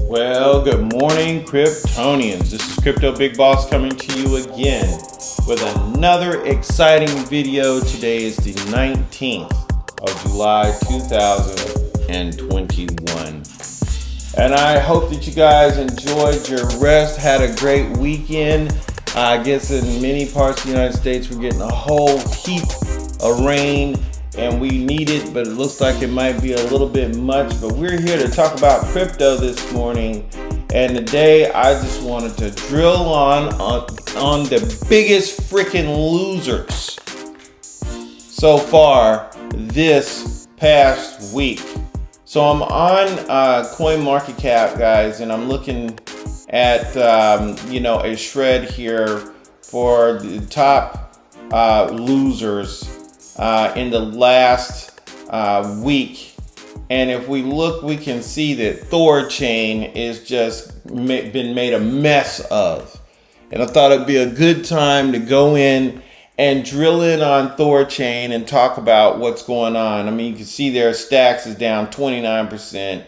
Well, good morning, Kryptonians. This is Crypto Big Boss coming to you again with another exciting video. Today is the 19th of July 2021. And I hope that you guys enjoyed your rest, had a great weekend. I guess in many parts of the United States, we're getting a whole heap of rain. And we need it, but it looks like it might be a little bit much. But we're here to talk about crypto this morning. And today I just wanted to drill on the biggest freaking losers so far this past week. So I'm on CoinMarketCap, guys, and I'm looking at a shred here for the top losers in the last week. And if we look, we can see that Thorchain is just been made a mess of. And I thought it'd be a good time to go in and drill in on Thorchain and talk about what's going on. I mean, you can see there Stacks is down 29%.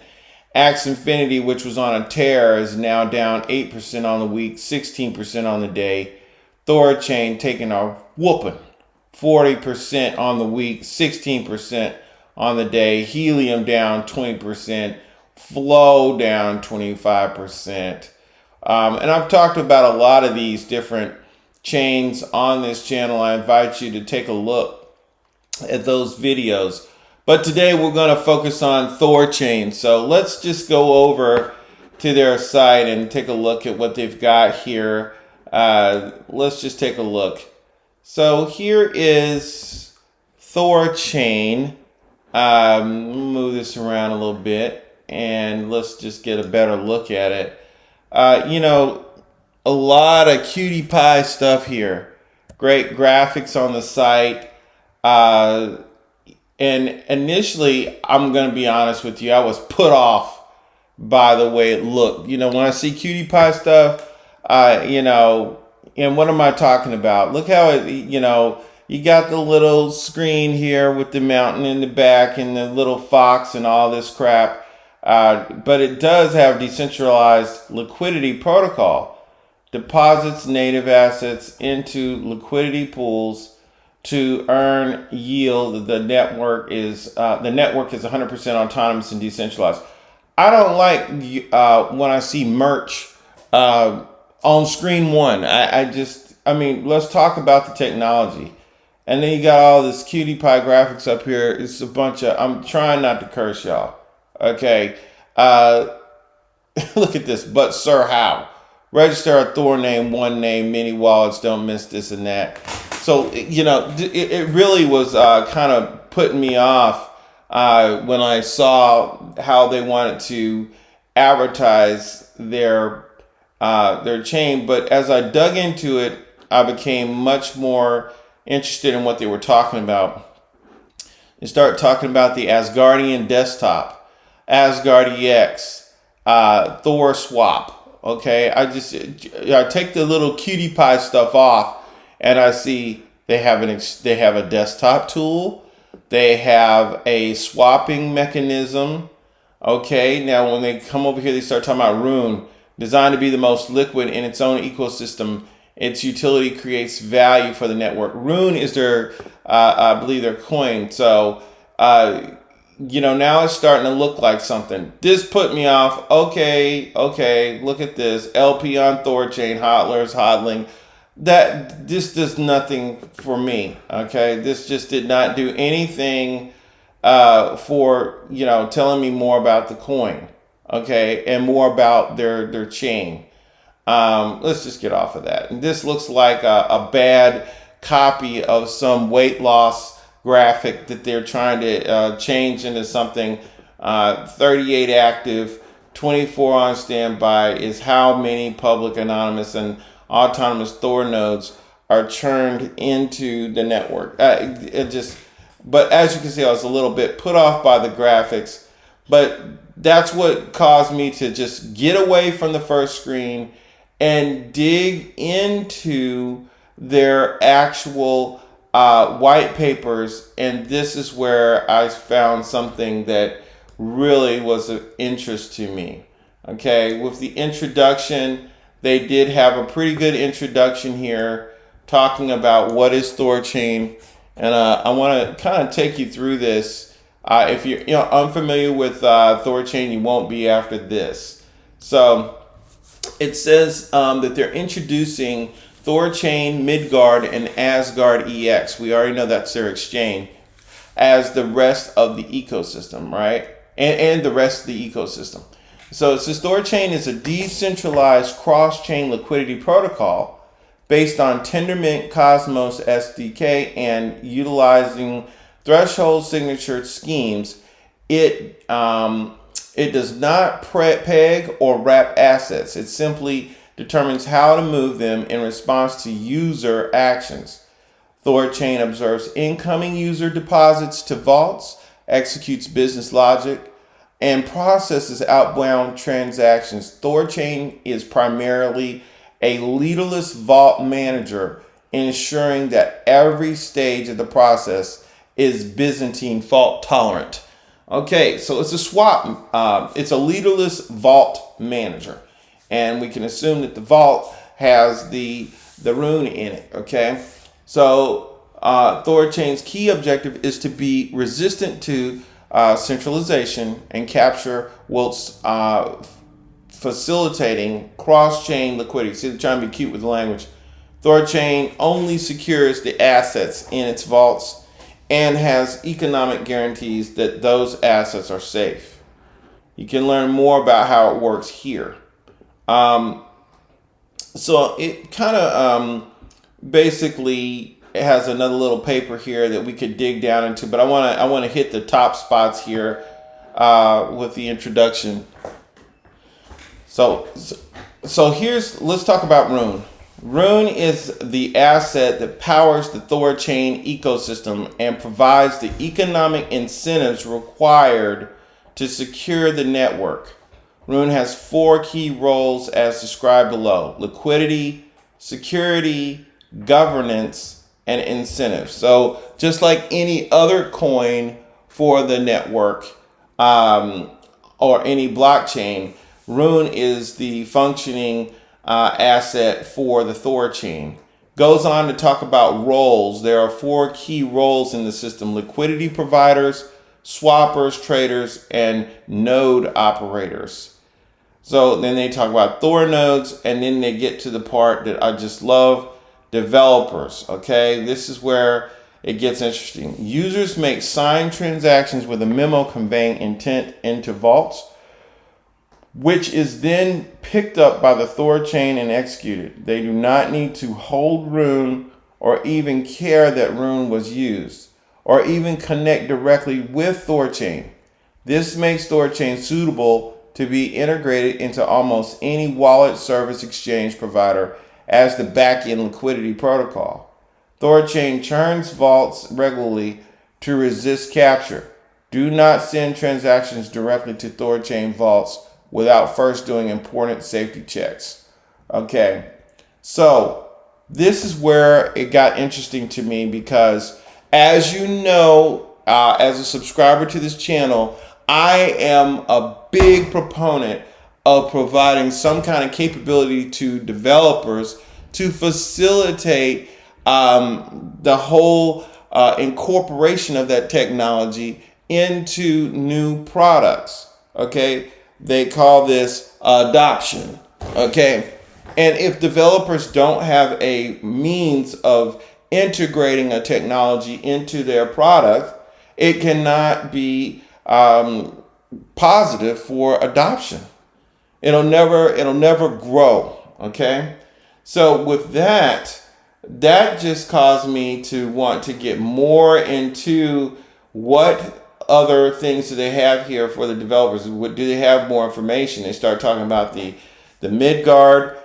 Axe Infinity, which was on a tear, is now down 8% on the week, 16% on the day. Thorchain taking a whooping. 40% on the week, 16% on the day. Helium down 20%. Flow down 25%. And I've talked about a lot of these different chains on this channel. I invite you to take a look at those videos. But today we're going to focus on Thorchain. So let's just go over to their site and take a look at what they've got here. Let's just take a look. So here is Thorchain. Move this around a little bit and let's just get a better look at it. A lot of cutie pie stuff here. Great graphics on the site. And initially, I'm going to be honest with you, I was put off by the way it looked. When I see cutie pie stuff, and what am I talking about? Look how it, you got the little screen here with the mountain in the back and the little fox and all this crap. But it does have decentralized liquidity protocol. Deposits native assets into liquidity pools to earn yield. The network is 100% autonomous and decentralized. I don't like when I see merch on screen one. Let's talk about the technology. And then you got all this cutie pie graphics up here. It's a bunch of, I'm trying not to curse y'all. Okay. Look at this. But sir, how? Register a Thor name, one name, many wallets, don't miss this and that. So, it really was kind of putting me off when I saw how they wanted to advertise their chain. But as I dug into it, I became much more interested in what they were talking about. They start talking about the Asgardian desktop, Asgard EX, Thor swap. Okay, I take the little cutie pie stuff off, and I see they have a desktop tool, they have a swapping mechanism. Okay, now when they come over here, they start talking about Rune. Designed to be the most liquid in its own ecosystem, its utility creates value for the network. Rune is their, I believe, their coin. So, now it's starting to look like something. This put me off. Okay, look at this. LP on Thorchain, hodlers, hodling. This does nothing for me. Okay, this just did not do anything for, telling me more about the coin. Okay, and more about their chain. Let's just get off of that. And this looks like a bad copy of some weight loss graphic that they're trying to change into something. 38 active, 24 on standby is how many public, anonymous, and autonomous Thor nodes are churned into the network. But as you can see, I was a little bit put off by the graphics, but that's what caused me to just get away from the first screen and dig into their actual white papers. And this is where I found something that really was of interest to me. Okay, with the introduction, they did have a pretty good introduction here talking about what is Thorchain. And I want to kind of take you through this. If you're unfamiliar with Thorchain, you won't be after this. So it says that they're introducing Thorchain, Midgard, and Asgard EX. We already know that's their exchange as the rest of the ecosystem, right? And the rest of the ecosystem. So it says Thorchain is a decentralized cross-chain liquidity protocol based on Tendermint Cosmos SDK and utilizing threshold signature schemes. It does not peg or wrap assets. It simply determines how to move them in response to user actions. Thorchain observes incoming user deposits to vaults, executes business logic, and processes outbound transactions. Thorchain is primarily a leaderless vault manager, ensuring that every stage of the process is Byzantine fault tolerant. Okay, so it's a swap. It's a leaderless vault manager, and we can assume that the vault has the rune in it. Okay, so Thorchain's key objective is to be resistant to centralization and capture whilst facilitating cross-chain liquidity. See, they're trying to be cute with the language. Thorchain only secures the assets in its vaults and has economic guarantees that those assets are safe. You can learn more about how it works here. So it kind of basically has another little paper here that we could dig down into, but I want to hit the top spots here with the introduction. So let's talk about Rune. Rune is the asset that powers the Thorchain ecosystem and provides the economic incentives required to secure the network. Rune has 4 key roles as described below: liquidity, security, governance, and incentives. So just like any other coin for the network or any blockchain, Rune is the functioning asset for the Thorchain. Goes on to talk about roles. There are 4 key roles in the system: liquidity providers, swappers, traders, and node operators. So then they talk about Thor nodes, and then they get to the part that I just love: developers. Okay, this is where it gets interesting. Users make signed transactions with a memo conveying intent into vaults, which is then picked up by the Thorchain and executed. They do not need to hold Rune or even care that Rune was used, or even connect directly with Thorchain. This makes Thorchain suitable to be integrated into almost any wallet service exchange provider as the back-end liquidity protocol. Thorchain churns vaults regularly to resist capture. Do not send transactions directly to Thorchain vaults without first doing important safety checks. Okay, so this is where it got interesting to me because, as you know, as a subscriber to this channel, I am a big proponent of providing some kind of capability to developers to facilitate the whole incorporation of that technology into new products. Okay, they call this adoption. Okay, and if developers don't have a means of integrating a technology into their product, it cannot be positive for adoption. It'll never grow. Okay, so with that just caused me to want to get more into what other things do they have here for the developers. Do they have more information? They start talking about the Midgard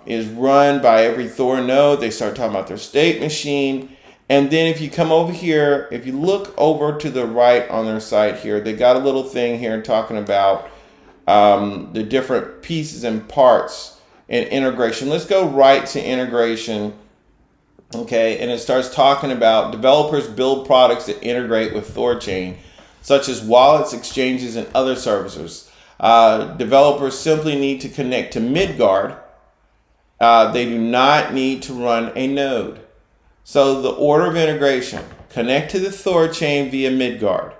is run by every Thor node. They start talking about their state machine. And then if you come over here, if you look over to the right on their site here, they got a little thing here talking about the different pieces and parts and integration. Let's go right to integration. Okay, and it starts talking about developers build products that integrate with Thorchain, such as wallets, exchanges, and other services. Developers simply need to connect to Midgard. They do not need to run a node. So the order of integration: connect to the Thorchain via Midgard.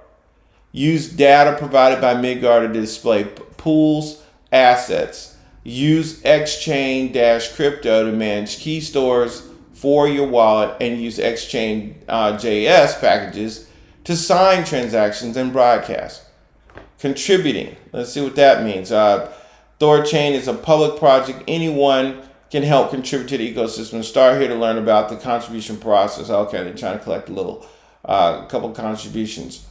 Use data provided by Midgard to display pools, assets. Use Xchain-Crypto to manage key stores for your wallet, and use Xchain.js packages to sign transactions and broadcast. Contributing. Let's see what that means. Thorchain is a public project. Anyone can help contribute to the ecosystem. Start here to learn about the contribution process. Okay, they're trying to collect a couple contributions.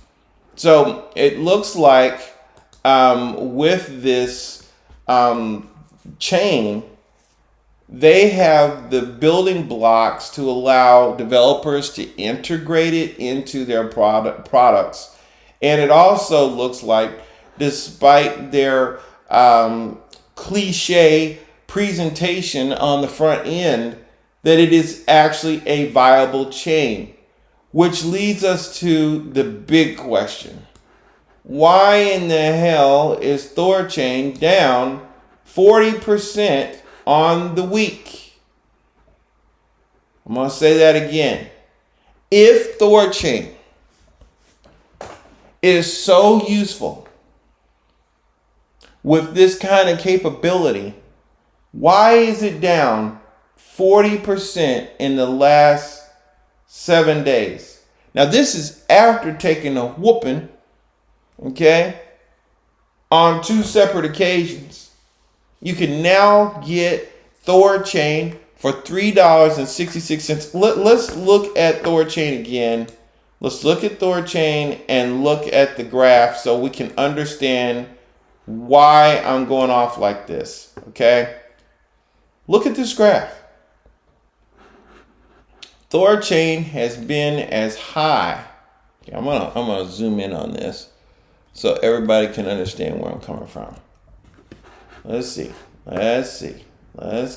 So it looks like with this chain, they have the building blocks to allow developers to integrate it into their products. And it also looks like, despite their cliche presentation on the front end, that it is actually a viable chain, which leads us to the big question. Why in the hell is Thorchain down 40% on the week? I'm going to say that again. If Thorchain is so useful with this kind of capability, why is it down 40% in the last 7 days? Now, this is after taking a whooping, okay, on 2 separate occasions. You can now get Thorchain for $3.66. Let's look at Thorchain again. Let's look at Thorchain and look at the graph so we can understand why I'm going off like this, okay? Look at this graph. Thorchain has been as high. Okay, I'm gonna zoom in on this so everybody can understand where I'm coming from. Let's see. Let's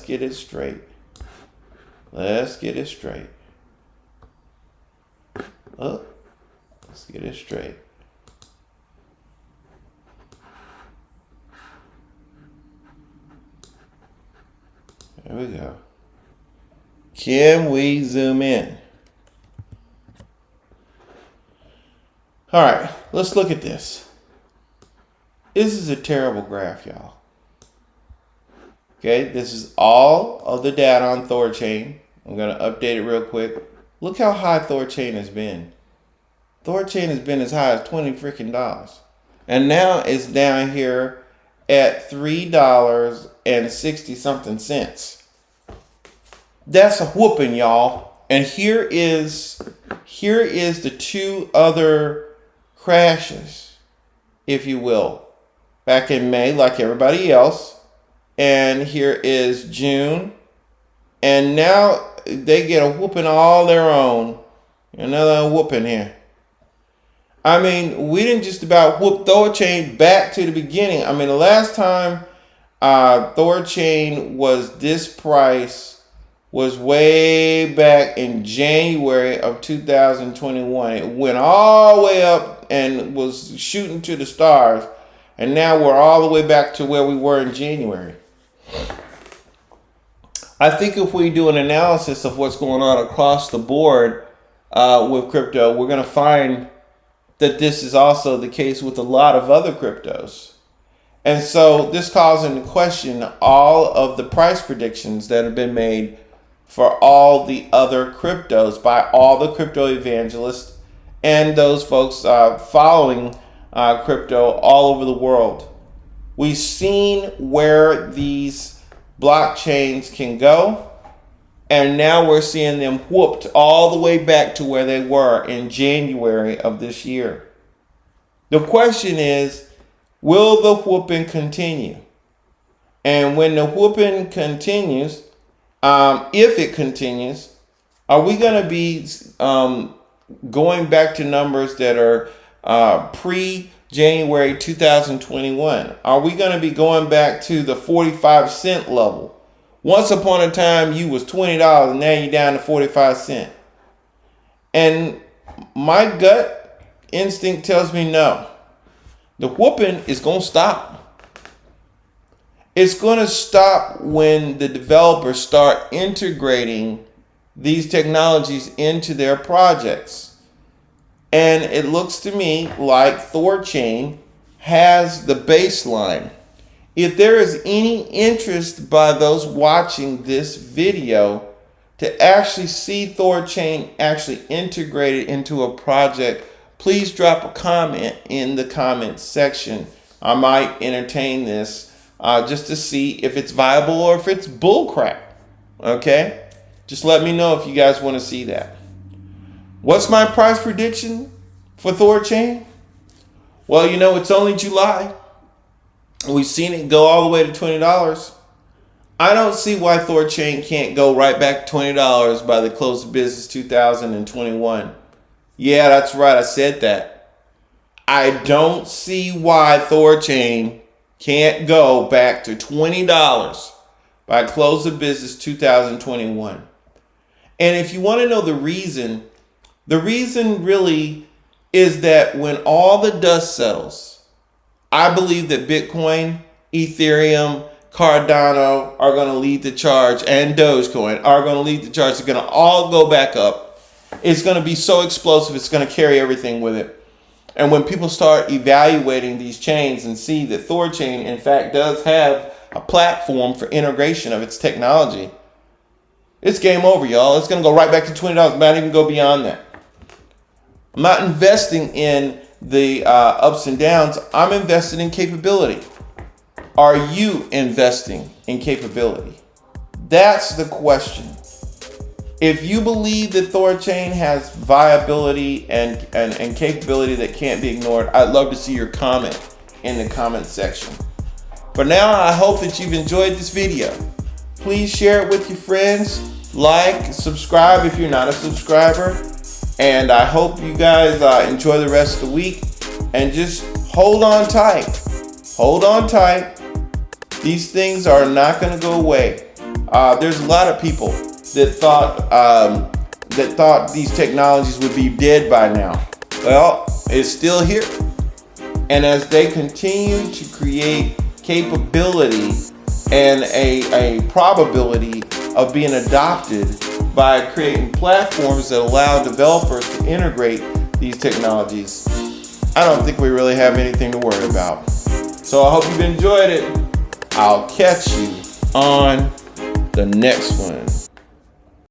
get it straight. Let's get it straight. There we go. Can we zoom in? All right, let's look at this. This is a terrible graph, y'all. Okay, this is all of the data on Thorchain. I'm going to update it real quick. Look how high Thorchain has been. Thorchain has been as high as $20 freaking. And now it's down here at $3.60 something cents. That's a whooping, y'all. And here is the 2 other crashes, if you will. Back in May, like everybody else. And here is June. And now they get a whooping all their own. Another whooping here. I mean, we didn't just about whoop Thorchain back to the beginning. I mean, the last time Thorchain was this price was way back in January of 2021. It went all the way up and was shooting to the stars. And now we're all the way back to where we were in January. I think if we do an analysis of what's going on across the board with crypto, we're going to find that this is also the case with a lot of other cryptos. And so this calls into question all of the price predictions that have been made for all the other cryptos by all the crypto evangelists and those folks following crypto all over the world. We've seen where these blockchains can go, and now we're seeing them whooped all the way back to where they were in January of this year. The question is, will the whooping continue? And when the whooping continues, if it continues, are we going to be going back to numbers that are pre-January 2021? Are we going to be going back to the 45-cent level? Once upon a time, you was $20, and now you're down to 45 cents. And my gut instinct tells me no. The whooping is going to stop. It's going to stop when the developers start integrating these technologies into their projects. And it looks to me like Thorchain has the baseline. If there is any interest by those watching this video to actually see Thorchain actually integrated into a project, please drop a comment in the comment section. I might entertain this just to see if it's viable or if it's bullcrap. Okay? Just let me know if you guys want to see that. What's my price prediction for Thorchain? Well, you know, it's only July. We've seen it go all the way to $20. I don't see why Thorchain can't go right back to $20 by the close of business 2021. Yeah, that's right. I said that. I don't see why Thorchain can't go back to $20 by close of business 2021. And if you want to know the reason really is that when all the dust settles, I believe that Bitcoin, Ethereum, Cardano are going to lead the charge, and Dogecoin are going to lead the charge. They're going to all go back up. It's going to be so explosive, it's going to carry everything with it. And when people start evaluating these chains and see that Thorchain, in fact, does have a platform for integration of its technology, it's game over, y'all. It's going to go right back to $20, not even go beyond that. I'm not investing in the ups and downs. I'm invested in capability. Are you investing in capability? That's the question. If you believe that Thorchain has viability and capability that can't be ignored, I'd love to see your comment in the comment section. For now, I hope that you've enjoyed this video. Please share it with your friends. Like, subscribe if you're not a subscriber. And I hope you guys enjoy the rest of the week. And just hold on tight. Hold on tight. These things are not going to go away. There's a lot of people that thought these technologies would be dead by now. Well, it's still here. And as they continue to create capability and a probability of being adopted by creating platforms that allow developers to integrate these technologies, I don't think we really have anything to worry about. So I hope you've enjoyed it. I'll catch you on the next one.